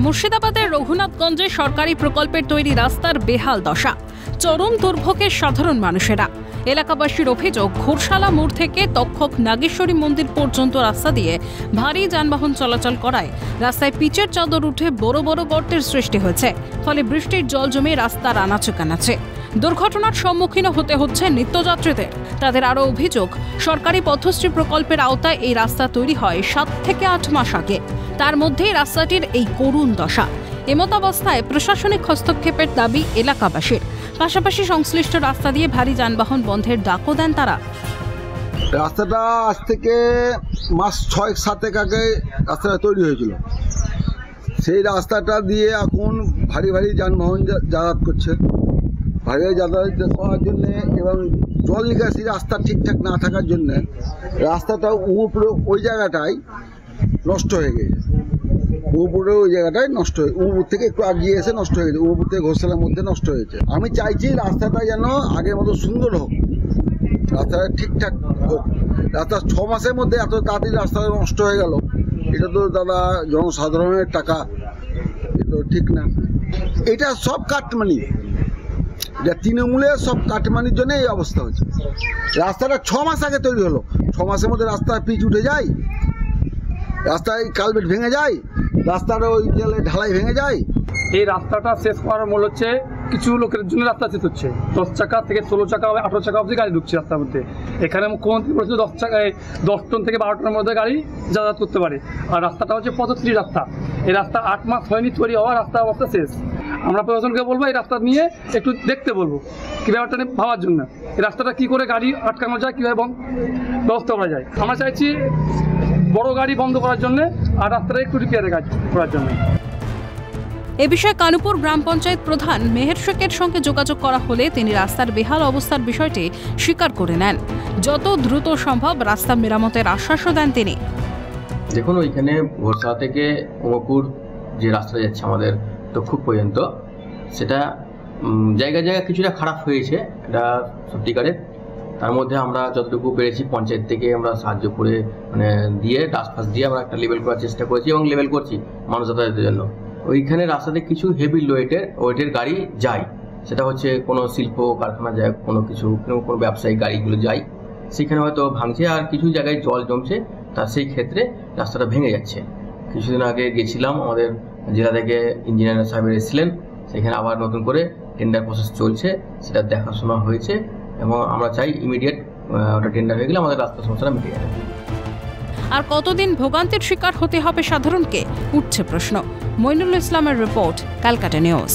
মুর্শিদাবাদের রঘুনাথগঞ্জে সরকারি প্রকল্পের তৈরি রাস্তার বেহাল দশা, চরম দুর্ভোগের সাধারণ মানুষেরা। এলাকাবাসীর অভিযোগ, ঘোরশালা মোড় থেকে তক্ষক নাগেশ্বরী মন্দির পর্যন্ত রাস্তা দিয়ে ভারী যানবাহন চলাচল করায় রাস্তায় পিচের চাদর উঠে বড় বড় গর্তের সৃষ্টি হয়েছে। ফলে বৃষ্টির জল জমে রাস্তার আনাচে কানাচে দুর্ঘটনার সম্মুখীন হতে হচ্ছে নিত্যযাত্রীদের। তাদের আরও অভিযোগ, সরকারি পথশ্রী প্রকল্পের আওতায় এই রাস্তা তৈরি হয় 7 থেকে 8 মাস আগে, তার মধ্যেই রাস্তাটির এই করুণ দশা। এমতাবস্থায় প্রশাসনিক হস্তক্ষেপের দাবি এলাকাবাসীর। পাশাপাশি সংশ্লিষ্ট রাস্তা দিয়ে ভারী যানবাহন বন্ধের ডাকও দেন তারা। রাস্তাটা আজ থেকে মাস 6-7 আগে রাস্তাটা তৈরি হয়েছিল। সেই রাস্তাটা দিয়ে এখন ভারী যানবাহন যাতায়াত করছে। ভারী যাতায়াত করার জন্যে এবং জল নিকাশি রাস্তা ঠিকঠাক না থাকার জন্যে রাস্তাটা উপরে ওই জায়গাটায় নষ্ট হয়ে গেছে। উপরে ওই জায়গাটায় নষ্ট হয়ে উপর থেকে একটু আগিয়ে এসে নষ্ট হয়ে গেছে। উপর থেকে ঘোষালার মধ্যে নষ্ট হয়েছে। আমি চাইছি রাস্তাটা যেন আগের মতো সুন্দর হোক, রাস্তাটা ঠিকঠাক হোক। রাস্তা 6 মাসের মধ্যে এত তাড়াতাড়ি রাস্তাটা নষ্ট হয়ে গেল, এটা তো দাদা জনসাধারণের টাকা, এটা ঠিক না। এটা সব কাটমানি, এটা তৃণমূলের সব কাটমানির জন্য এই অবস্থা হচ্ছে। রাস্তাটা 6 মাস আগে তৈরি হলো, 6 মাসের মধ্যে রাস্তায় পিচ উঠে যায়, রাস্তায় কালভেট ভেঙে যায়, রাস্তাটা ওই গেলে ঢালাই ভেঙে যায়। এই রাস্তাটা শেষ করার মূল হচ্ছে কিছু লোকের জন্য রাস্তা শেষ হচ্ছে। 10 চাকা থেকে 16 চাকা 18 চাকা অবধি গাড়ি ঢুকছে রাস্তার মধ্যে। এখানে মুখ্যমন্ত্রী বলেছিল 10 টন থেকে 12 টনের মধ্যে গাড়ি যাতায়াত করতে পারে। আর রাস্তাটা হচ্ছে পথশ্রী রাস্তা। এই রাস্তা 8 মাস হয়নি তৈরি হওয়া, রাস্তার অবস্থা শেষ। আমরা প্রশাসনকে বলবো এই রাস্তা নিয়ে একটু দেখতে বলবো, কী ব্যাপারটা নিয়ে ভাবার জন্য। এই রাস্তাটা কী করে গাড়ি আটকানো যায়, কীভাবে ব্যবস্থা করা যায়। আমরা চাইছি বড় গাড়ি বন্ধ করার জন্য আর রাস্তাটা একটু রিপেয়ারের কাজ করার জন্য। এ বিষয়ে কানুপুর গ্রাম পঞ্চায়েত প্রধান মেহের শেখের সঙ্গে যোগাযোগ করা হলে তিনি রাস্তার বেহাল অবস্থার বিষয়টি স্বীকার করে নেন। যত দ্রুত সম্ভব রাস্তা মেরামতের আশ্বাসও দেন তিনি। দেখুন, ওইখানে ঘোরশালা থেকে ওমপুর যে রাস্তা যাচ্ছে আমাদের তক্ষক পর্যন্ত, সেটা জায়গায় কিছুটা খারাপ হয়েছে, এটা সত্যিকারের। তার মধ্যে আমরা যতটুকু পেরেছি পঞ্চায়েত থেকে আমরা সাহায্য করে দিয়ে ডাস্টফাস দিয়ে আমরা একটা লেভেল করার চেষ্টা করেছি এবং লেভেল করছি মানুষ যাতায়াতের জন্য। ওইখানে রাস্তাতে কিছু হেভি ওয়েটের গাড়ি যায়, সেটা হচ্ছে কোনো শিল্প কারখানা যায়, কোনো ব্যবসায়িক গাড়িগুলো যায়, সেখানে হয়তো ভাঙছে। আর কিছু জায়গায় জল জমছে, তার সেই ক্ষেত্রে রাস্তাটা ভেঙে যাচ্ছে। কিছুদিন আগে গেছিলাম, আমাদের জেলা থেকে ইঞ্জিনিয়ার সাহেব এসেছিলেন, সেখানে আবার নতুন করে টেন্ডার প্রসেস চলছে, সেটা দেখাশোনা হয়েছে এবং আমরা চাই ইমিডিয়েট ওটা টেন্ডার হয়ে গেলে আমাদের রাস্তার সমস্যাটা মিটে যাবে। আর কতদিন ভোগান্তির শিকার হতে হবে সাধারণকে, উঠছে প্রশ্ন। মইনুল ইসলামের রিপোর্ট, ক্যালকাটা নিউজ।